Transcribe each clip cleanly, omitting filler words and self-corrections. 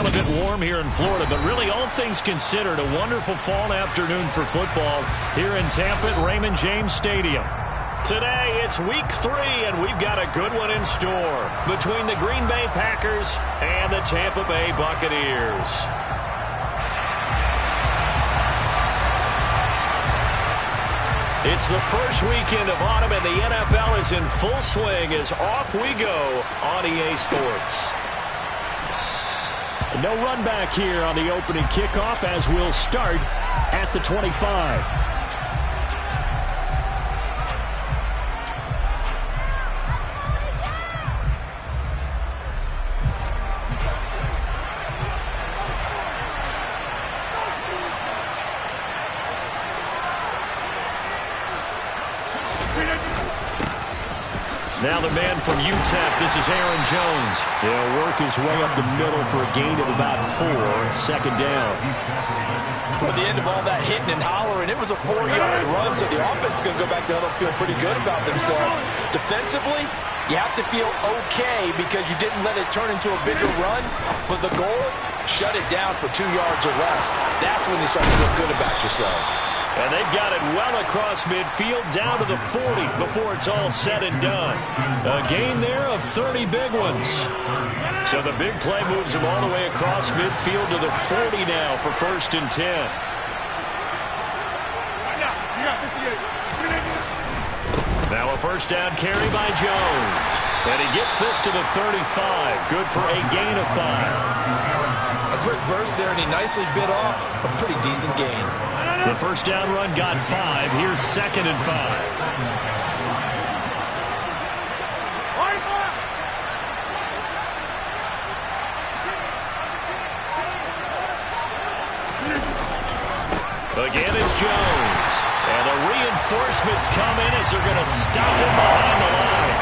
a bit warm here in Florida, but really all things considered, a wonderful fall afternoon for football here in Tampa at Raymond James Stadium. Today, it's week 3, and we've got a good one in store between the Green Bay Packers and the Tampa Bay Buccaneers. It's the first weekend of autumn, and the NFL is in full swing as off we go on EA Sports. No run back here on the opening kickoff as we'll start at the 25. Now the man from UTEP, this is Aaron Jones. He'll work his way up the middle for a gain of about 4, second down. At the end of all that hitting and hollering, it was a 4-yard run, so the offense is going to go back there and feel pretty good about themselves. Defensively, you have to feel okay because you didn't let it turn into a bigger run, but the goal, shut it down for 2 yards or less. That's when you start to feel good about yourselves. And they've got it well across midfield down to the 40 before it's all said and done. A gain there of 30 big ones. So the big play moves them all the way across midfield to the 40 now for 1st and 10. Now a first down carry by Jones. And he gets this to the 35. Good for a gain of 5. A quick burst there, and he nicely bit off a pretty decent gain. The first down run got 5. Here's 2nd and 5. Again, it's Jones. And the reinforcements come in as they're going to stop him behind the line.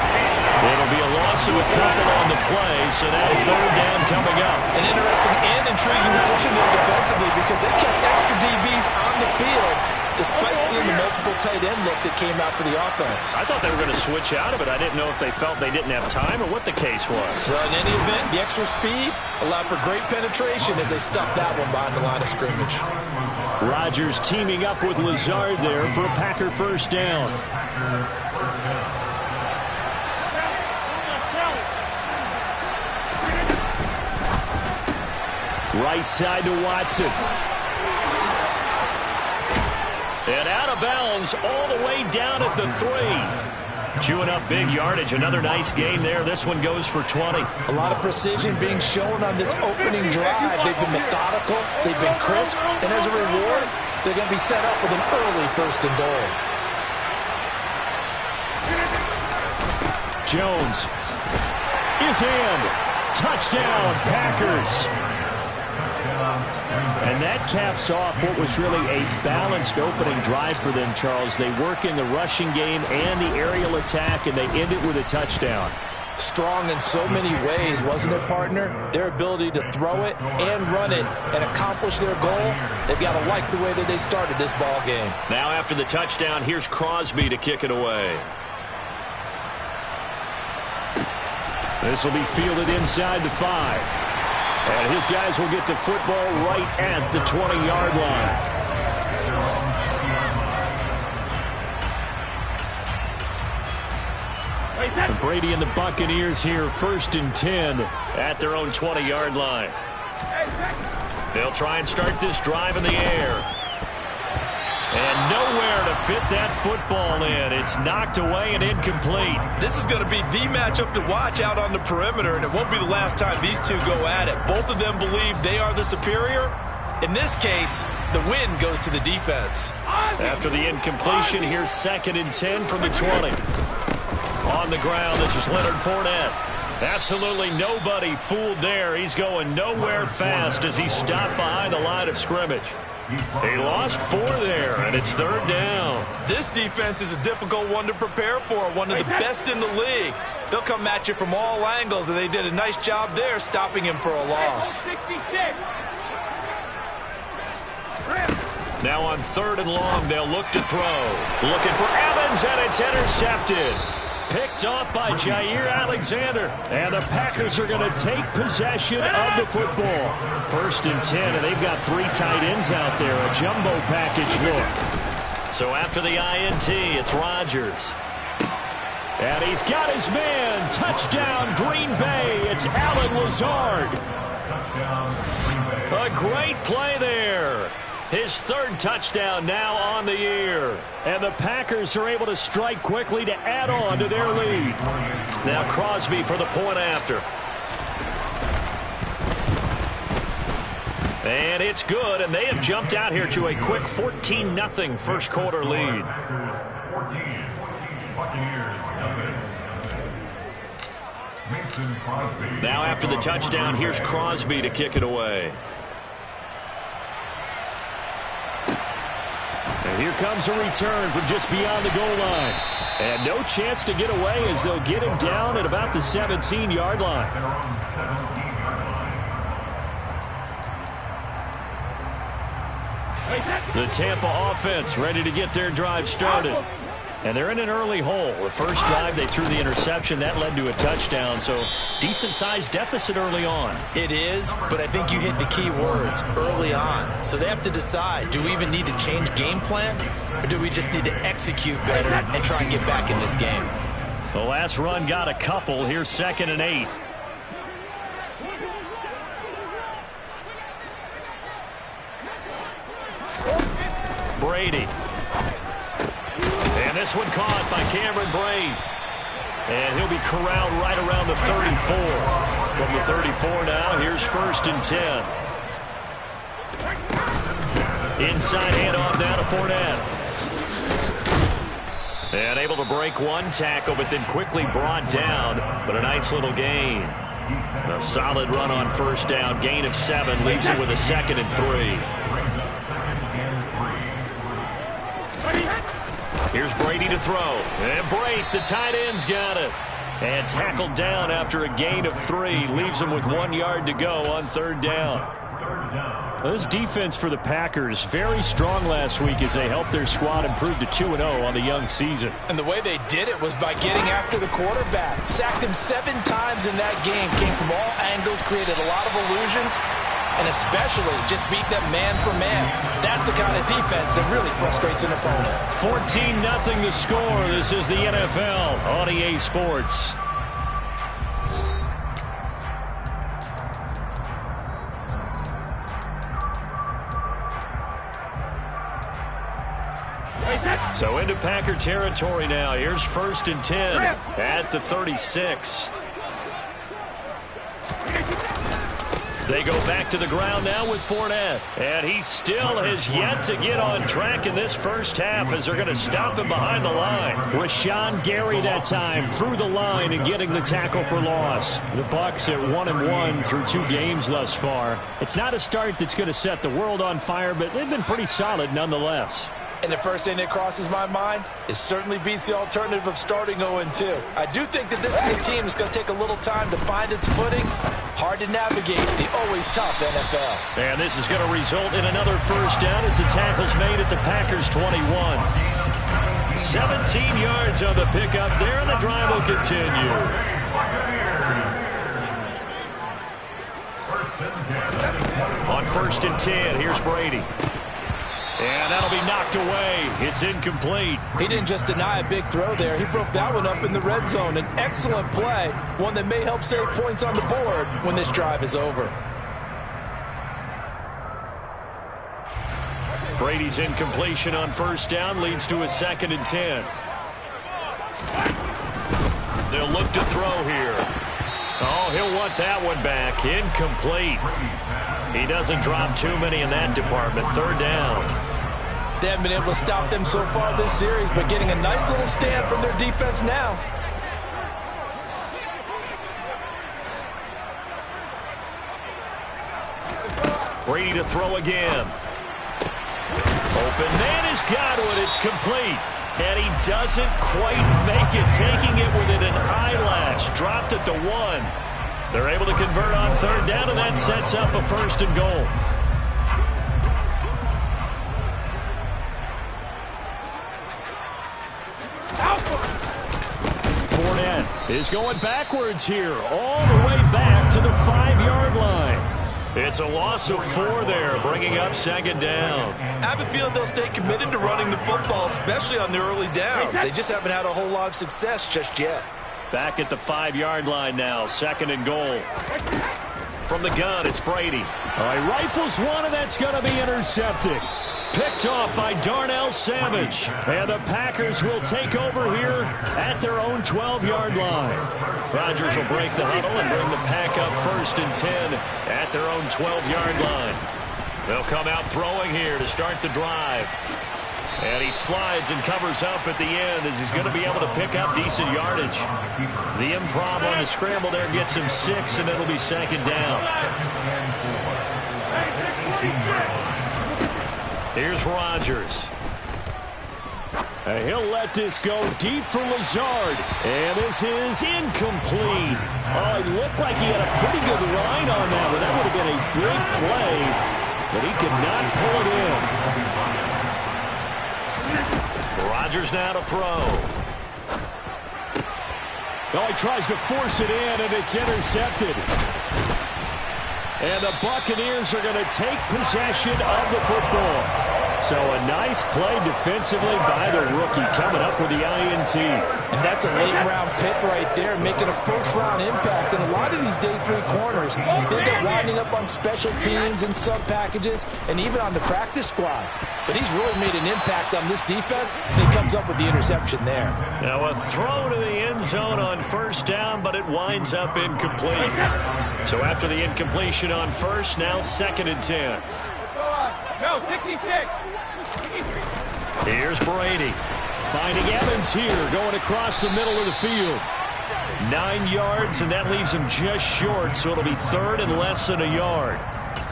It'll be a loss of a couple on the play, so now 3rd down coming up. An interesting and intriguing decision there defensively because they kept extra DBs on the field despite seeing the multiple tight end look that came out for the offense. I thought they were going to switch out of it. I didn't know if they felt they didn't have time or what the case was. Well, in any event, the extra speed allowed for great penetration as they stuffed that one behind the line of scrimmage. Rodgers teaming up with Lazard there for a Packer first down. Right side to Watson. And out of bounds all the way down at the 3. Chewing up big yardage. Another nice gain there. This one goes for 20. A lot of precision being shown on this opening drive. They've been methodical. They've been crisp. And as a reward, they're going to be set up with an early 1st and goal. Jones is in. Touchdown, Packers. And that caps off what was really a balanced opening drive for them, Charles. They work in the rushing game and the aerial attack, and they end it with a touchdown. Strong in so many ways, wasn't it, partner? Their ability to throw it and run it and accomplish their goal, they've got to like the way that they started this ball game. Now after the touchdown, here's Crosby to kick it away. This will be fielded inside the 5. And his guys will get the football right at the 20-yard line. Brady and the Buccaneers here, 1st and 10 at their own 20-yard line. They'll try and start this drive in the air. And nowhere to fit that football in. It's knocked away and incomplete. This is going to be the matchup to watch out on the perimeter, and it won't be the last time these two go at it. Both of them believe they are the superior. In this case, the win goes to the defense. After the incompletion, here's 2nd and 10 from the 20. On the ground, this is Leonard Fournette. Absolutely nobody fooled there. He's going nowhere fast as he stopped behind the line of scrimmage. They lost 4 there, and it's 3rd down. This defense is a difficult one to prepare for, one of the best in the league. They'll come at you from all angles, and they did a nice job there stopping him for a loss. Now on 3rd and long, they'll look to throw. Looking for Evans, and it's intercepted. Picked off by Jair Alexander. And the Packers are going to take possession of the football. 1st and 10, and they've got 3 tight ends out there. A jumbo package look. So after the INT, it's Rodgers. And he's got his man. Touchdown, Green Bay. It's Allen Lazard. A great play there. His 3rd touchdown now on the year. And the Packers are able to strike quickly to add on to their lead. Now Crosby for the point after. And it's good, and they have jumped out here to a quick 14-0 first quarter lead. Now after the touchdown, here's Crosby to kick it away. And here comes a return from just beyond the goal line. And no chance to get away as they'll get him down at about the 17-yard line. The Tampa offense ready to get their drive started. And they're in an early hole. The first drive, they threw the interception. That led to a touchdown, so decent-sized deficit early on. It is, but I think you hit the key words, early on. So they have to decide, do we even need to change game plan, or do we just need to execute better and try and get back in this game? The last run got a couple. Here's 2nd and 8. Brady. And this one caught by Cameron Brate. And he'll be corralled right around the 34. From the 34 now, here's 1st and 10. Inside handoff down to Fournette. And able to break one tackle, but then quickly brought down. But a nice little gain. A solid run on 1st down. Gain of 7 leaves it with a 2nd and 3. Here's Brady to throw. And Brate, the tight end's got it. And tackled down after a gain of 3. Leaves him with 1 yard to go on 3rd down. Well, this defense for the Packers, very strong last week as they helped their squad improve to 2-0 on the young season. And the way they did it was by getting after the quarterback. Sacked him 7 times in that game. Came from all angles, created a lot of illusions, and especially just beat them man for man. That's the kind of defense that really frustrates an opponent. 14-0 the score. This is the NFL on EA Sports. So into Packer territory now. Here's 1st and 10 at the 36. They go back to the ground now with Fournette. And he still has yet to get on track in this first half as they're going to stop him behind the line. Rashawn Gary that time through the line and getting the tackle for loss. The Bucs at 1-1 through 2 games thus far. It's not a start that's going to set the world on fire, but they've been pretty solid nonetheless. And the first thing that crosses my mind is certainly beats the alternative of starting 0-2. I do think that this is a team that's going to take a little time to find its footing. Hard to navigate the always tough NFL. And this is going to result in another first down as the tackle's made at the Packers 21. 17 yards on the pickup there, and the drive will continue. On 1st and 10, here's Brady. And that'll be knocked away. It's incomplete. He didn't just deny a big throw there. He broke that one up in the red zone. An excellent play, one that may help save points on the board when this drive is over. Brady's incompletion on 1st down leads to a 2nd and 10. They'll look to throw here. Oh, he'll want that one back. Incomplete. He doesn't drop too many in that department. 3rd down. They haven't been able to stop them so far this series, but getting a nice little stand from their defense now. Brady to throw again. Open man is Godwin. It's complete. And he doesn't quite make it, taking it within an eyelash. Dropped at the 1. They're able to convert on 3rd down, and that sets up a 1st and goal. is going backwards here, all the way back to the 5-yard line. It's a loss of 4 there, bringing up second down. I have a feeling they'll stay committed to running the football, especially on the early downs. They just haven't had a whole lot of success just yet. Back at the 5-yard line now, second and goal. From the gun, it's Brady. All right, rifles one, and that's going to be intercepted. Picked off by Darnell Savage. And the Packers will take over here at their own 12-yard line. Rodgers will break the huddle and bring the Pack up 1st and 10 at their own 12-yard line. They'll come out throwing here to start the drive. And he slides and covers up at the end as he's going to be able to pick up decent yardage. The improv on the scramble there gets him 6, and it'll be second down. Here's Rodgers. He'll let this go deep for Lazard. And this is incomplete. Oh, it looked like he had a pretty good line on that one. That would have been a big play, but he could not pull it in. Rodgers now to throw. Oh, he tries to force it in, and it's intercepted. And the Buccaneers are going to take possession of the football. So a nice play defensively by the rookie, coming up with the INT. And that's a late-round pick right there, making a first-round impact. And a lot of these day 3 corners, they end up winding up on special teams and sub-packages and even on the practice squad. But he's really made an impact on this defense, and he comes up with the interception there. Now a throw to the end zone on 1st down, but it winds up incomplete. So after the incompletion on 1st, now 2nd and 10. No, 66. Here's Brady. Finding Evans here, going across the middle of the field. 9 yards, and that leaves him just short, so it'll be 3rd and less than a yard.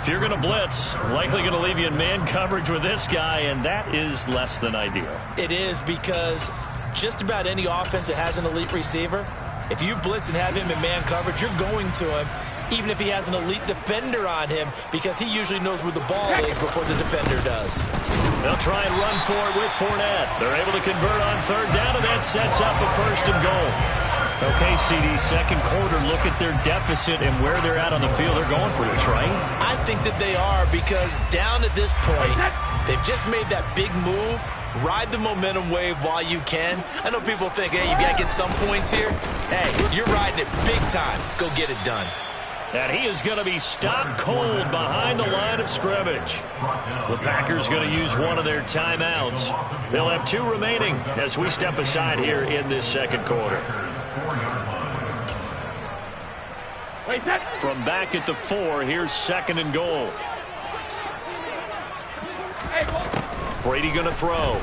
If you're going to blitz, likely going to leave you in man coverage with this guy, and that is less than ideal. It is, because just about any offense that has an elite receiver, if you blitz and have him in man coverage, you're going to him, even if he has an elite defender on him, because he usually knows where the ball is before the defender does. They'll try and run for it with Fournette. They're able to convert on 3rd down, and that sets up a 1st and goal. Okay, CD, second quarter, look at their deficit and where they're at on the field. They're going for this, right? I think that they are, because down at this point, they've just made that big move. Ride the momentum wave while you can. I know people think, hey, you got to get some points here. Hey, you're riding it big time. Go get it done. And he is going to be stopped cold behind the line of scrimmage. The Packers going to use one of their timeouts. They'll have 2 remaining as we step aside here in this second quarter. From back at the 4, here's 2nd and goal. Brady going to throw.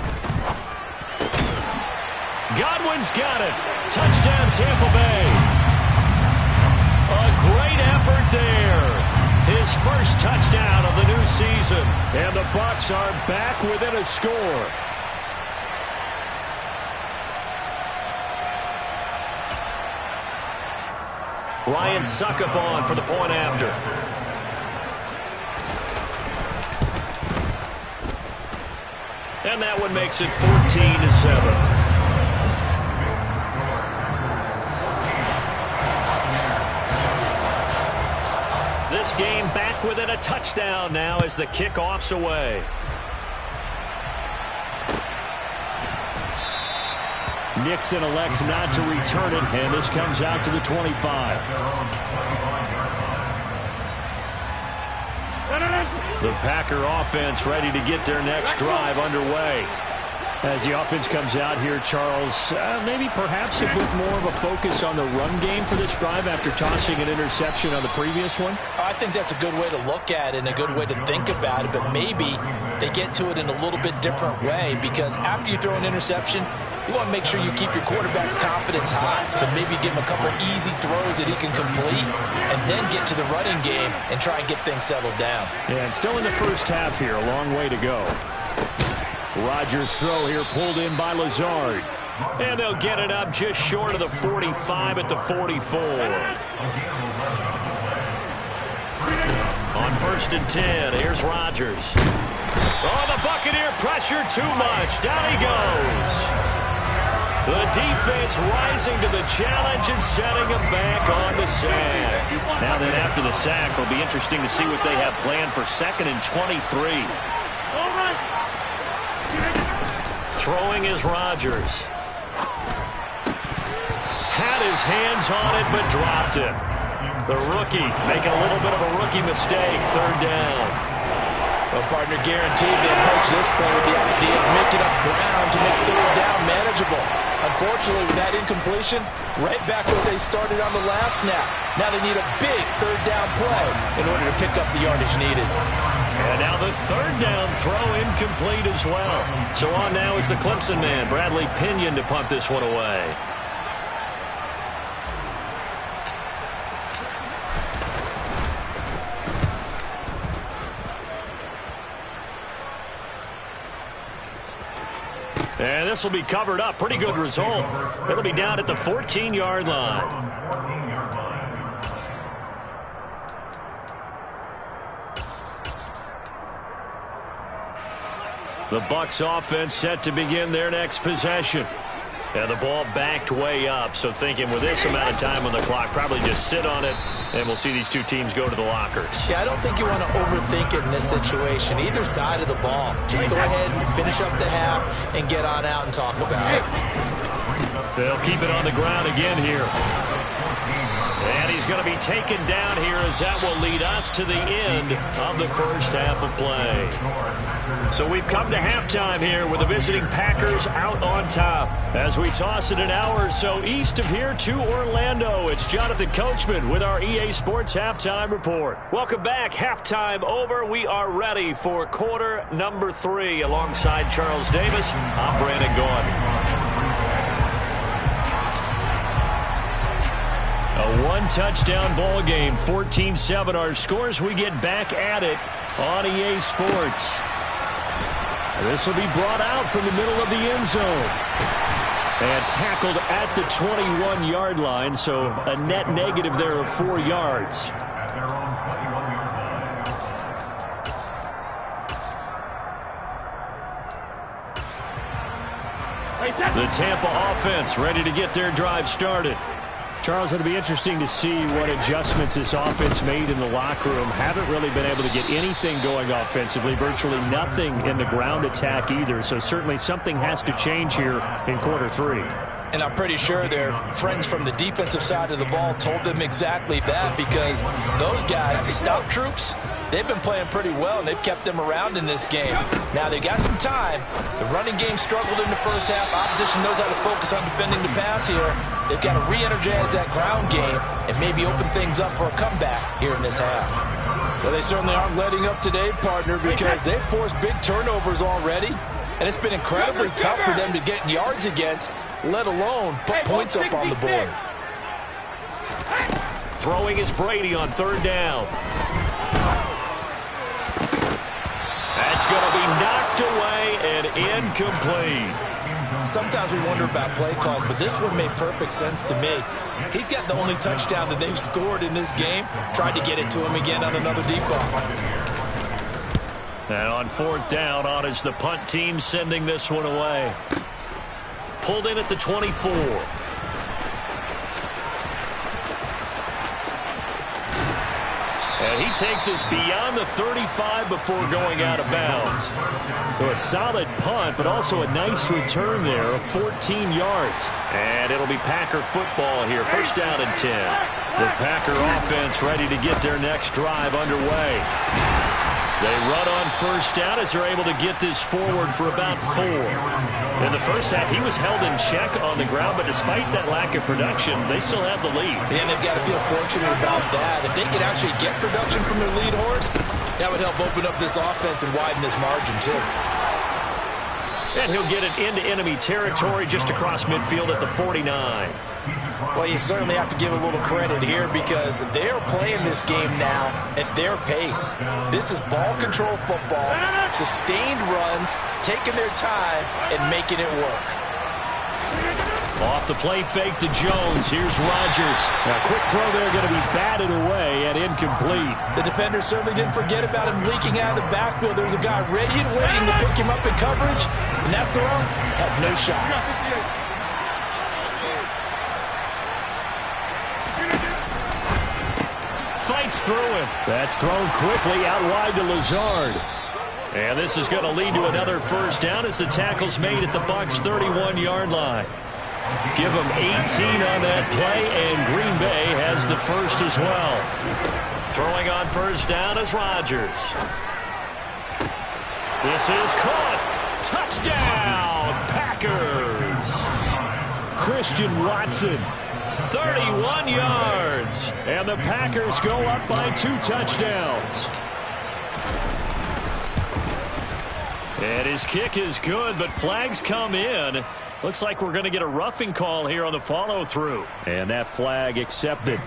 Godwin's got it. Touchdown, Tampa Bay. A great effort there. His first touchdown of the new season. And the Bucs are back within a score. Ryan Suckup on for the point after. And that one makes it 14-7. This game back within a touchdown now as the kickoff's away. Nixon elects not to return it, and this comes out to the 25. The Packer offense ready to get their next drive underway. As the offense comes out here, Charles, maybe perhaps a bit more of a focus on the run game for this drive after tossing an interception on the previous one? I think that's a good way to look at it and a good way to think about it, but maybe they get to it in a little bit different way, because after you throw an interception, you want to make sure you keep your quarterback's confidence high. So maybe give him a couple easy throws that he can complete and then get to the running game and try and get things settled down. Yeah, and still in the first half here, a long way to go. Rodgers' throw here pulled in by Lazard. And they'll get it up just short of the 45 at the 44. On 1st and 10, here's Rodgers. Oh, the Buccaneer pressure too much. Down he goes. The defense rising to the challenge and setting him back on the sack. Now then, after the sack, it'll be interesting to see what they have planned for 2nd and 23. Throwing is Rodgers. Had his hands on it, but dropped it. The rookie making a little bit of a rookie mistake. 3rd down. Well, partner, guaranteed they approach this play with the idea of making up ground to make 3rd down manageable. Unfortunately, with that incompletion, right back where they started on the last snap. Now they need a big 3rd down play in order to pick up the yardage needed. And now the 3rd down throw incomplete as well. So on now is the Clemson man, Bradley Pinion, to punt this one away. And this will be covered up. Pretty good result. It'll be down at the 14-yard line. The Bucs offense set to begin their next possession. And the ball backed way up, so thinking with this amount of time on the clock, probably just sit on it, and we'll see these two teams go to the lockers. Yeah, I don't think you want to overthink it in this situation. Either side of the ball. Just go ahead and finish up the half and get on out and talk about it. They'll keep it on the ground again here. And he's going to be taken down here as that will lead us to the end of the first half of play. So we've come to halftime here with the visiting Packers out on top. As we toss it an hour or so east of here to Orlando, it's Jonathan Coachman with our EA Sports Halftime Report. Welcome back. Halftime over. We are ready for quarter number 3. Alongside Charles Davis, I'm Brandon Gaudin. A one-touchdown ball game, 14-7 our scores. We get back at it on EA Sports. This will be brought out from the middle of the end zone. And tackled at the 21-yard line, so a net negative there of 4 yards. The Tampa offense ready to get their drive started. Charles, it'll be interesting to see what adjustments this offense made in the locker room. Haven't really been able to get anything going offensively, virtually nothing in the ground attack either. So certainly something has to change here in quarter 3. And I'm pretty sure their friends from the defensive side of the ball told them exactly that, because those guys, the stop troops, they've been playing pretty well, and they've kept them around in this game. Now, they got some time. The running game struggled in the first half. Opposition knows how to focus on defending the pass here. They've got to re-energize that ground game and maybe open things up for a comeback here in this half. Well, they certainly aren't letting up today, partner, because they've forced big turnovers already, and it's been incredibly tough for them to get yards against, let alone put points up on the board. Throwing is Brady on 3rd down. That's going to be knocked away and incomplete. Sometimes we wonder about play calls, but this one made perfect sense to me. He's got the only touchdown that they've scored in this game. Tried to get it to him again on another deep ball. And on 4th down, on is the punt team sending this one away. Pulled in at the 24. And he takes us beyond the 35 before going out of bounds. So a solid punt, but also a nice return there of 14 yards. And it'll be Packer football here. 1st down and 10. The Packer offense ready to get their next drive underway. They run on 1st down as they're able to get this forward for about 4. In the first half, he was held in check on the ground, but despite that lack of production, they still have the lead. And they've got to feel fortunate about that. If they could actually get production from their lead horse, that would help open up this offense and widen this margin, too. And he'll get it into enemy territory just across midfield at the 49. Well, you certainly have to give a little credit here, because they're playing this game now at their pace. This is ball control football, sustained runs, taking their time, and making it work. Off the play fake to Jones. Here's Rodgers. A quick throw there going to be batted away and incomplete. The defender certainly didn't forget about him leaking out of the backfield. There was a guy ready and waiting to pick him up in coverage, and that throw had no shot. gets through him. That's thrown quickly out wide to Lazard. And this is going to lead to another first down as the tackle's made at the Bucs' 31-yard line. Give them 18 on that play, and Green Bay has the first as well. Throwing on first down is Rodgers. This is caught. Touchdown, Packers. Christian Watson, 31 yards. And the Packers go up by 2 touchdowns. And his kick is good, but flags come in. Looks like we're going to get a roughing call here on the follow-through. And that flag accepted.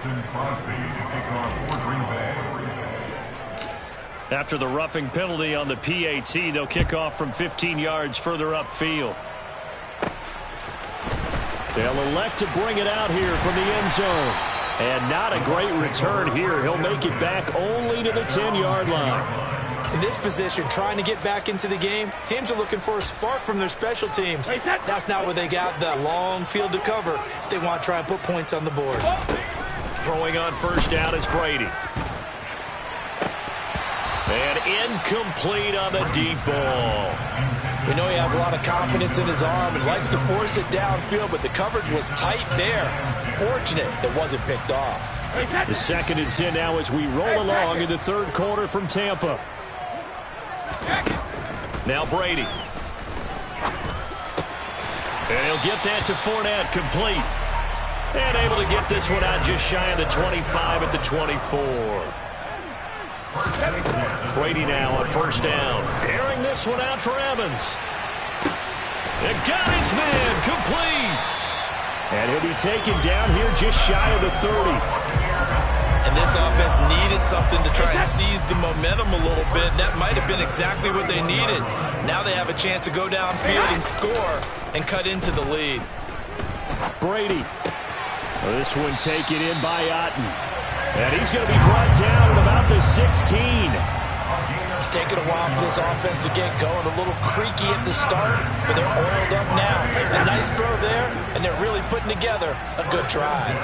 After the roughing penalty on the PAT, they'll kick off from 15 yards further upfield. They'll elect to bring it out here from the end zone. And not a great return here. He'll make it back only to the 10-yard line. In this position, trying to get back into the game, teams are looking for a spark from their special teams. That's not where they got the long field to cover if they want to try and put points on the board. Throwing on first down is Brady. And incomplete on the deep ball. We know he has a lot of confidence in his arm and likes to force it downfield, but the coverage was tight there. Fortunate that wasn't picked off. The 2nd and 10 now as we roll along in the third quarter from Tampa. Now Brady. And he'll get that to Fournette, complete. And able to get this one out just shy of the 25 at the 24. Brady now on first down. Airing this one out for Evans. And got his man, complete. And he'll be taken down here just shy of the 30. And this offense needed something to try and seize the momentum a little bit. That might have been exactly what they needed. Now they have a chance to go downfield and score and cut into the lead. Brady. This one taken in by Otten. And he's going to be brought down at about the 16. It's taken a while for this offense to get going. A little creaky at the start, but they're oiled up now. A nice throw there, and they're really putting together a good drive.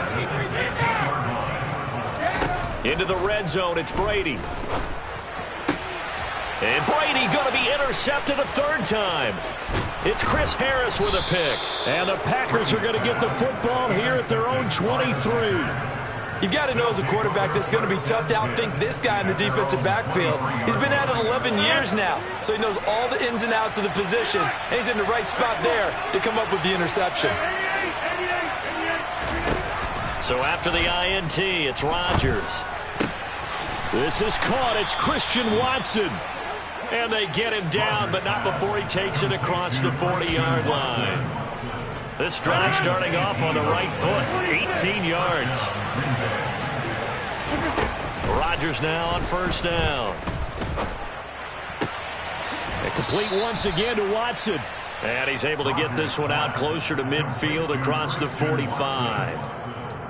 Into the red zone, it's Brady. And Brady going to be intercepted a third time. It's Chris Harris with a pick. And the Packers are going to get the football here at their own 23. You've got to know as a quarterback that's going to be tough to outthink this guy in the defensive backfield. He's been at it 11 years now, so he knows all the ins and outs of the position, and he's in the right spot there to come up with the interception. So after the INT, it's Rodgers. This is caught. It's Christian Watson. And they get him down, but not before he takes it across the 40-yard line. This drive starting off on the right foot, 18 yards. Rodgers now on first down. And complete once again to Watson. And he's able to get this one out closer to midfield across the 45.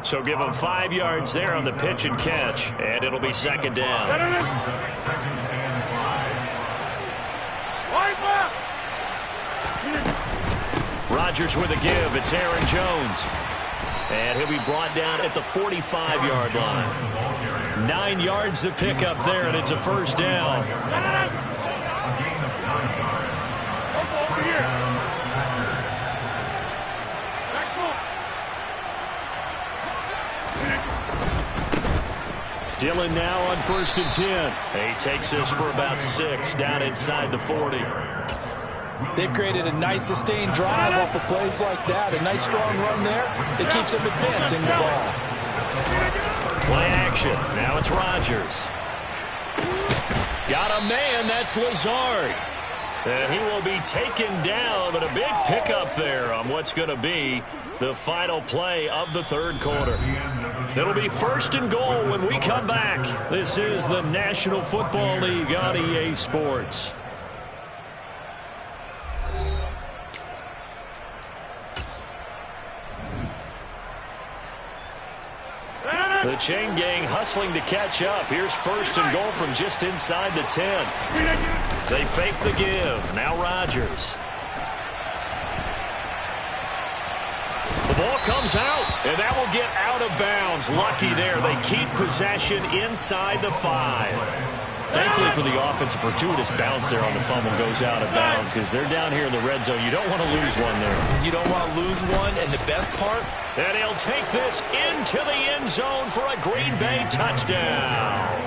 So give him 5 yards there on the pitch and catch, and it'll be second down. Rodgers with a give. It's Aaron Jones. And he'll be brought down at the 45-yard line. 9 yards to pick up there, and it's a first down. Dillon now on 1st and 10. He takes this for about 6 down inside the 40. They've created a nice sustained drive off of plays like that. A nice strong run there that keeps them advancing the ball. Play action. Now it's Rodgers. Got a man. That's Lazard. And he will be taken down, but a big pickup there on what's going to be the final play of the third quarter. It'll be 1st and goal when we come back. This is the National Football League on EA Sports. The chain gang hustling to catch up. Here's 1st and goal from just inside the 10. They fake the give. Now Rodgers. The ball comes out, and that will get out of bounds. Lucky there. They keep possession inside the 5. Thankfully for the offense, a fortuitous bounce there on the fumble goes out of bounds because they're down here in the red zone. You don't want to lose one there. You don't want to lose one, and the best part? And he'll take this into the end zone for a Green Bay touchdown.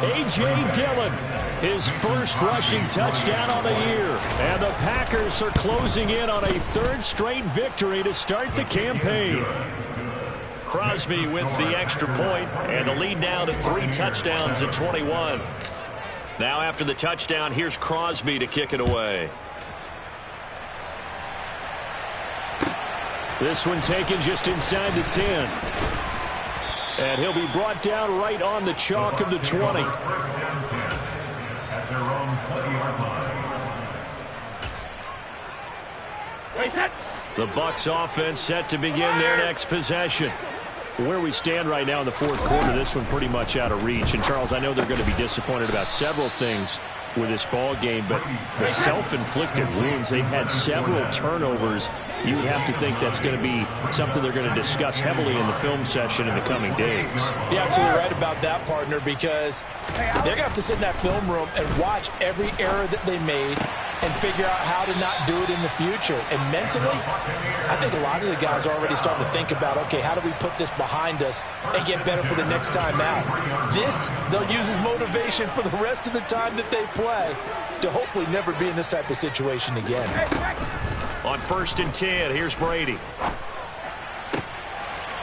A.J. Dillon, his first rushing touchdown on the year. And the Packers are closing in on a third straight victory to start the campaign. Crosby with the extra point, and the lead now to 3 touchdowns at 21. Now after the touchdown, here's Crosby to kick it away. This one taken just inside the 10. And he'll be brought down right on the chalk of the 20. The Bucs offense set to begin their next possession. Where we stand right now in the fourth quarter, this one pretty much out of reach. And, Charles, I know they're going to be disappointed about several things with this ball game, but the self-inflicted wounds, they've had several turnovers. You would have to think that's going to be something they're going to discuss heavily in the film session in the coming days. You're absolutely right about that, partner, because they're going to have to sit in that film room and watch every error that they made and figure out how to not do it in the future. And mentally, I think a lot of the guys are already starting to think about, okay, how do we put this behind us and get better for the next time out? This, they'll use as motivation for the rest of the time that they play to hopefully never be in this type of situation again. On 1st and 10, here's Brady.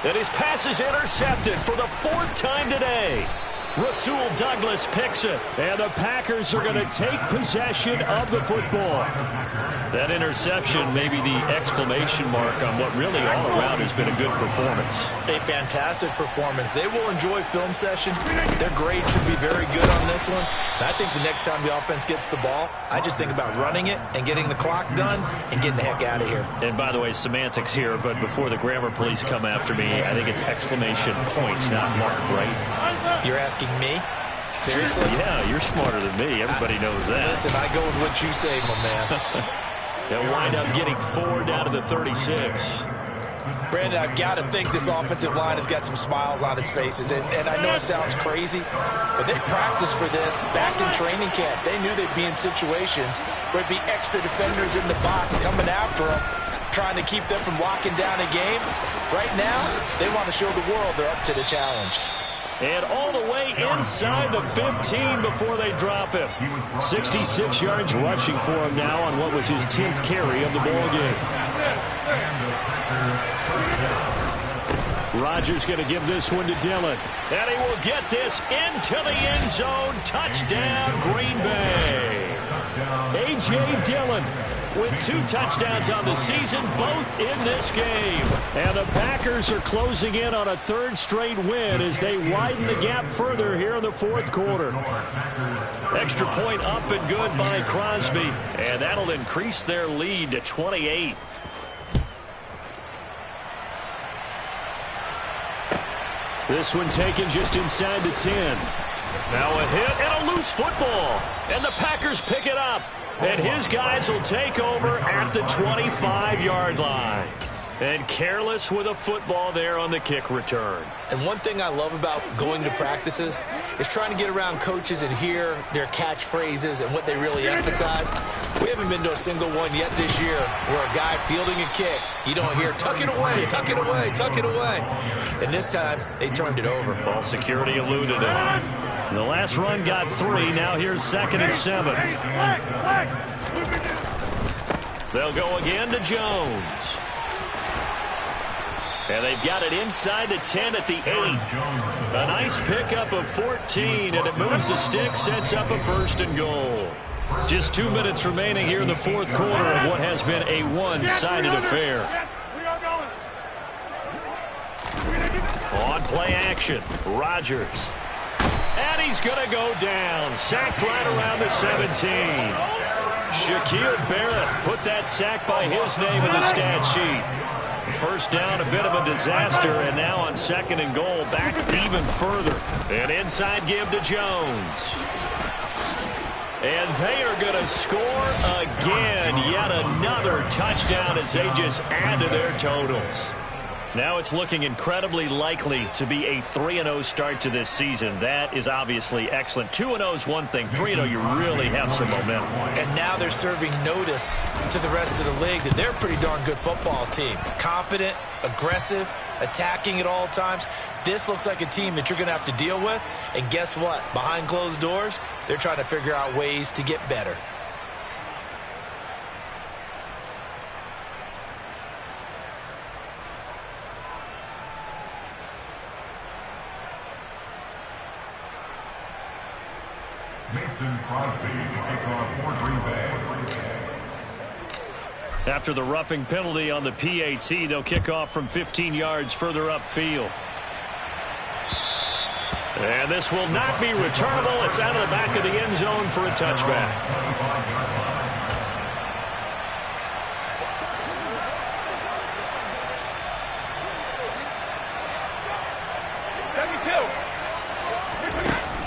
And his pass is intercepted for the 4th time today. Rasul Douglas picks it, and the Packers are going to take possession of the football. That interception may be the exclamation mark on what really all around has been a good performance. A fantastic performance. They will enjoy film session. Their grade should be very good on this one. And I think the next time the offense gets the ball, I just think about running it and getting the clock done and getting the heck out of here. And by the way, semantics here, but before the grammar police come after me, I think it's exclamation point, not mark, right? You're asking me? Seriously? Yeah, you're smarter than me. Everybody knows that. Listen, I go with what you say, my man. They'll wind up getting 4 down to the 36. Brandon, I've got to think this offensive line has got some smiles on its faces. And I know it sounds crazy, but they practiced for this back in training camp. They knew they'd be in situations where it'd be extra defenders in the box coming after them, trying to keep them from locking down a game. Right now, they want to show the world they're up to the challenge. And all the way inside the 15 before they drop him. 66 yards rushing for him now on what was his 10th carry of the ball game. Rodgers going to give this one to Dillon. And he will get this into the end zone. Touchdown, Green Bay. A.J. Dillon with 2 touchdowns on the season, both in this game. And the Packers are closing in on a 3rd straight win as they widen the gap further here in the 4th quarter. Extra point up and good by Crosby, and that'll increase their lead to 28. This one taken just inside the 10. Now a hit and a loose football, and the Packers pick it up. And his guys will take over at the 25-yard line. And careless with a football there on the kick return. And one thing I love about going to practices is trying to get around coaches and hear their catchphrases and what they really emphasize. We haven't been to a single one yet this year where a guy fielding a kick, you don't hear, tuck it away, tuck it away, tuck it away. And this time, they turned it over. Ball security eluded him. The last run got 3. Now here's 2nd and 7. They'll go again to Jones. And they've got it inside the 10 at the 8. A nice pickup of 14, and it moves the stick, sets up a 1st and goal. Just 2 minutes remaining here in the 4th quarter of what has been a one-sided affair. On play action, Rodgers. And he's going to go down. Sacked right around the 17. Shaquille Barrett put that sack by his name in the stat sheet. First down, a bit of a disaster, and now on 2nd and goal, back even further. An inside give to Jones. And they are going to score again. Yet another touchdown as they just add to their totals. Now it's looking incredibly likely to be a 3-0 start to this season. That is obviously excellent. 2-0 is one thing. 3-0, you really have some momentum. And now they're serving notice to the rest of the league that they're a pretty darn good football team. Confident, aggressive, attacking at all times. This looks like a team that you're going to have to deal with. And guess what? Behind closed doors, they're trying to figure out ways to get better. After the roughing penalty on the PAT, they'll kick off from 15 yards further upfield. And this will not be returnable. It's out of the back of the end zone for a touchback.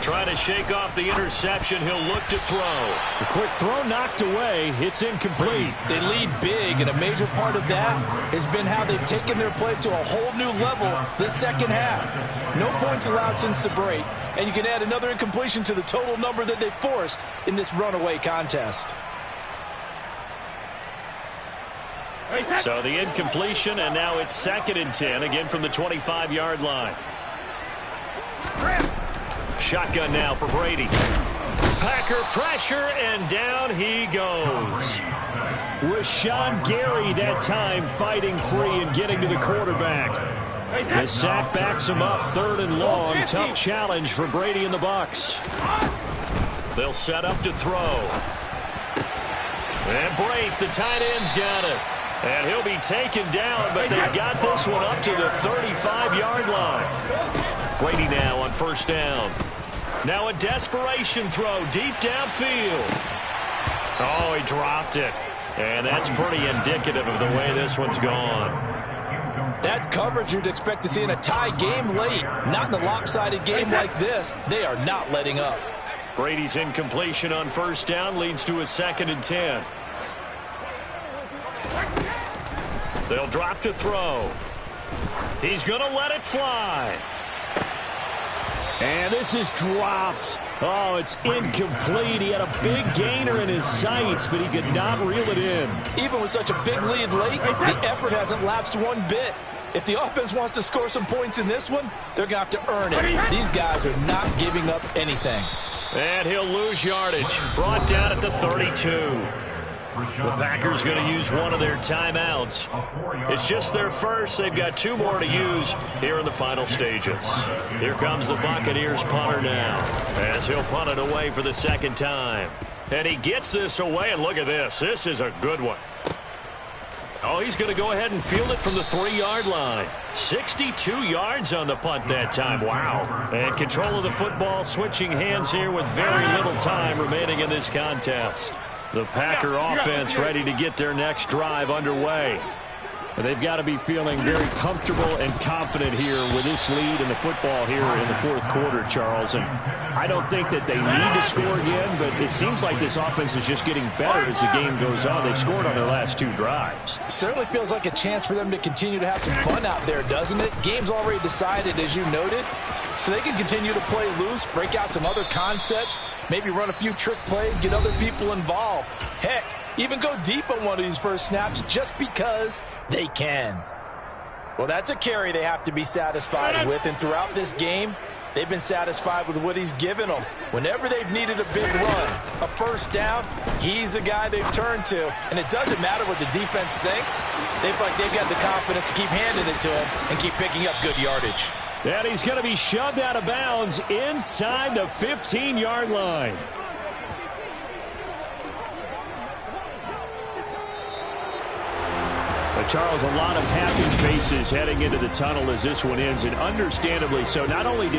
Trying to shake off the interception. He'll look to throw. The quick throw knocked away. It's incomplete. They lead big, and a major part of that has been how they've taken their play to a whole new level this second half. No points allowed since the break, and you can add another incompletion to the total number that they forced in this runaway contest. So the incompletion, and now it's 2nd and 10, again from the 25-yard line. Shotgun now for Brady. Packer pressure, and down he goes. Rashawn Gary that time fighting free and getting to the quarterback. The sack backs him up, 3rd and long. Tough challenge for Brady and the Bucs. They'll set up to throw. And Brate, the tight end's got it. And he'll be taken down, but they've got this one up to the 35-yard line. Brady now on 1st down. Now a desperation throw deep downfield. Oh, he dropped it. And that's pretty indicative of the way this one's gone. That's coverage you'd expect to see in a tie game late. Not in a lopsided game like this. They are not letting up. Brady's incompletion on 1st down leads to a 2nd and 10. They'll drop to throw. He's going to let it fly. And this is dropped. Oh, it's incomplete. He had a big gainer in his sights, but he could not reel it in. Even with such a big lead late, the effort hasn't lapsed one bit. If the offense wants to score some points in this one, they're going to have to earn it. These guys are not giving up anything. And he'll lose yardage. Brought down at the 32. The Packers going to use one of their timeouts. It's just their first. They've got 2 more to use here in the final stages. Here comes the Buccaneers punter now, as he'll punt it away for the 2nd time. And he gets this away, and look at this. This is a good one. Oh, he's going to go ahead and field it from the 3-yard line. 62 yards on the punt that time. Wow. And control of the football, switching hands here with very little time remaining in this contest. The Packer offense ready to get their next drive underway. They've got to be feeling very comfortable and confident here with this lead in the football here in the 4th quarter, Charles. And I don't think that they need to score again, but it seems like this offense is just getting better as the game goes on. They've scored on their last 2 drives. Certainly feels like a chance for them to continue to have some fun out there, doesn't it? Game's already decided, as you noted. So they can continue to play loose, break out some other concepts, maybe run a few trick plays, get other people involved. Heck, even go deep on one of these first snaps just because they can. Well, that's a carry they have to be satisfied with, and throughout this game, they've been satisfied with what he's given them. Whenever they've needed a big run, a 1st down, he's the guy they've turned to. And it doesn't matter what the defense thinks. They feel like they've got the confidence to keep handing it to him and keep picking up good yardage. And he's going to be shoved out of bounds inside the 15-yard line. Charles, a lot of happy faces heading into the tunnel as this one ends, and understandably so. Not only did